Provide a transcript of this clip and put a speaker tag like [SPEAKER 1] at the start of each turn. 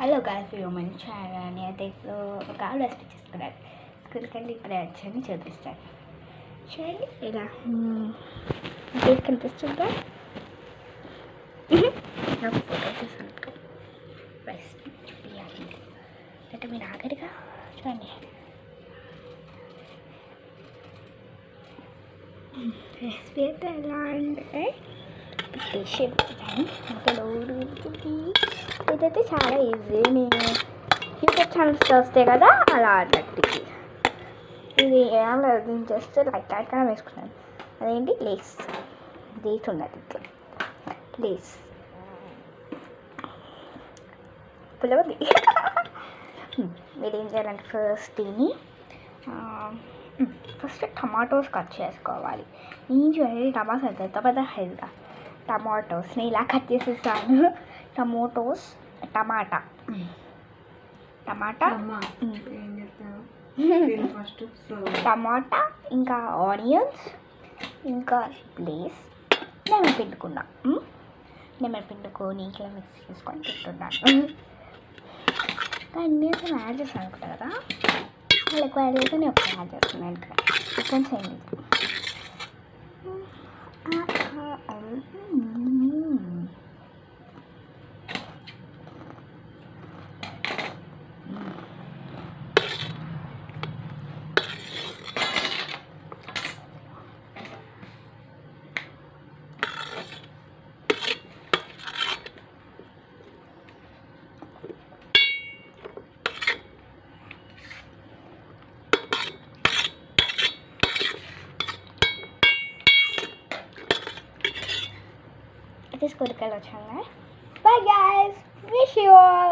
[SPEAKER 1] Hello guys, మంచి channel అయితే ఇప్పుడు ఒక ఆవిడ స్పీచ్ చేసుకున్నారు. స్కూల్కి వెళ్ళి ఇప్పుడే వచ్చాను, చూపిస్తాను. చూడండి ఇలా ఫేస్ కనిపిస్తుందా? నాకు ఫోటో తీసుకుంటూ చూపించాలి అంటే మీరు ఆఖరిగా చూడండి. రెసిపీ అయితే ఎలా అంటే ఇదైతే చాలా ఈజీ. నేను యూట్యూబ్ ఛానల్స్ వస్తాయి కదా, అలా అన్నట్టు ఇది ఏం లేదు. నేను జస్ట్ లైట్ లైట్గా వేసుకున్నాను. అదేంటి లేస్ ఉన్నది, ఇట్లా లేస్ పులవది. మీరు ఏం చేయాలంటే ఫస్ట్ టమాటోస్ కట్ చేసుకోవాలి. నేను చూడండి టమాటోస్ అయితే పెద్ద పెద్ద హెల్గా టమాటోస్ని ఇలా కట్ చేసేసాను. టమాటా టమాటా ఇంకా ఆనియన్స్ ఇంకా ప్లేస్ లెమన్ పిండుకొని ఇట్లా మిక్స్ చేసుకొని పెట్టున్నాను. కానీ నేను యాడ్ చేస్తాను అనుకుంటా కదా, వాళ్ళు ఎక్కువ యాడ్ చేస్తే నేను ఎక్కువ యాడ్ చేస్తున్నాను. ఇక్కడ డిఫరెన్స్ అయింది. This is good color channel. Bye guys, wish you all